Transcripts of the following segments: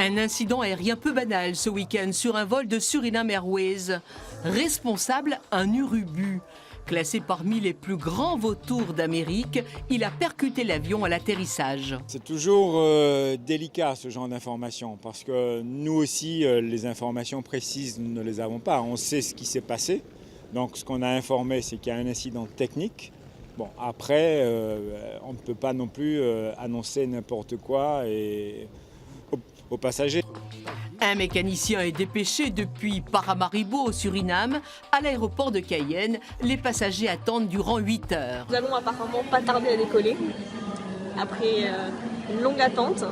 Un incident aérien peu banal ce week-end sur un vol de Suriname Airways. Responsable, un urubu. Classé parmi les plus grands vautours d'Amérique, il a percuté l'avion à l'atterrissage. C'est toujours délicat ce genre d'informations parce que nous aussi, les informations précises, nous ne les avons pas. On sait ce qui s'est passé. Donc ce qu'on a informé, c'est qu'il y a un incident technique. Bon, après, on ne peut pas non plus annoncer n'importe quoi aux passagers. Un mécanicien est dépêché depuis Paramaribo au Suriname. À l'aéroport de Cayenne, les passagers attendent durant 8 heures. Nous allons apparemment pas tarder à décoller, après une longue attente,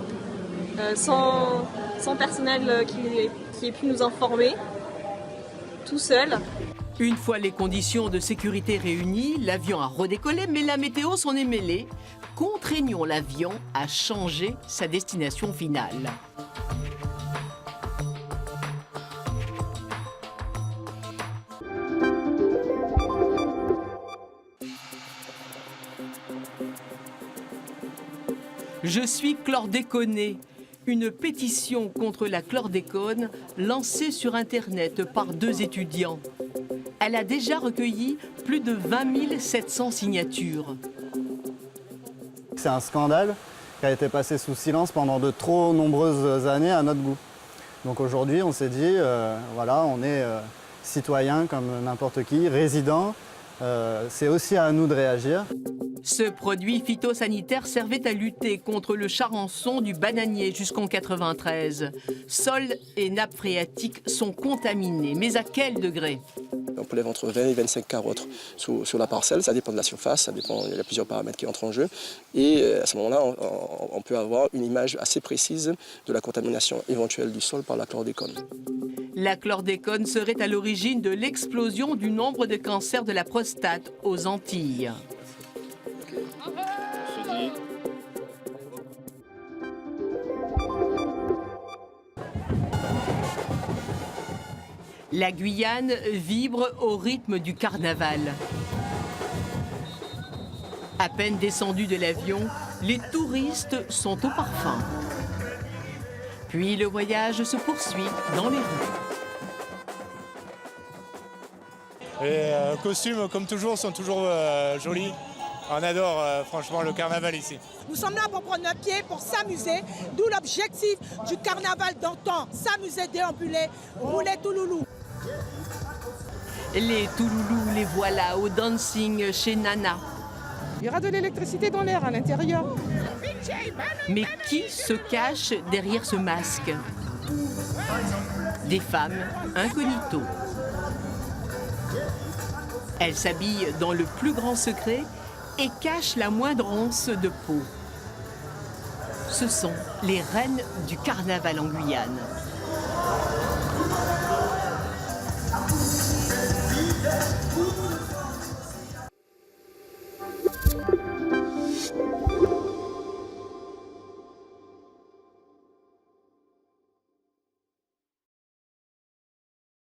sans personnel qui ait pu nous informer, tout seul. Une fois les conditions de sécurité réunies, l'avion a redécollé, mais la météo s'en est mêlée, contraignant l'avion à changer sa destination finale. Je suis chlordéconée. Une pétition contre la chlordécone lancée sur Internet par 2 étudiants. Elle a déjà recueilli plus de 20 700 signatures. C'est un scandale qui a été passé sous silence pendant de trop nombreuses années à notre goût. Donc aujourd'hui, on s'est dit, voilà, on est citoyen comme n'importe qui, résident. C'est aussi à nous de réagir. Ce produit phytosanitaire servait à lutter contre le charançon du bananier jusqu'en 93. Sols et nappes phréatiques sont contaminés, mais à quel degré? On prélève entre 20 et 25 carottes sur la parcelle, ça dépend de la surface, ça dépend, il y a plusieurs paramètres qui entrent en jeu. Et à ce moment-là, on peut avoir une image assez précise de la contamination éventuelle du sol par la chlordécone. La chlordécone serait à l'origine de l'explosion du nombre de cancers de la prostate aux Antilles. La Guyane vibre au rythme du carnaval. À peine descendus de l'avion, les touristes sont au parfum. Puis le voyage se poursuit dans les rues. Les costumes, comme toujours, sont toujours jolis. On adore franchement le carnaval ici. Nous sommes là pour prendre notre pied, pour s'amuser, d'où l'objectif du carnaval d'antan. S'amuser, déambuler, rouler tout loulou. Les Touloulous, les voilà au dancing chez Nana. Il y aura de l'électricité dans l'air à l'intérieur. Mais qui se cache derrière ce masque? Des femmes incognito. Elles s'habillent dans le plus grand secret et cachent la moindre once de peau. Ce sont les reines du carnaval en Guyane.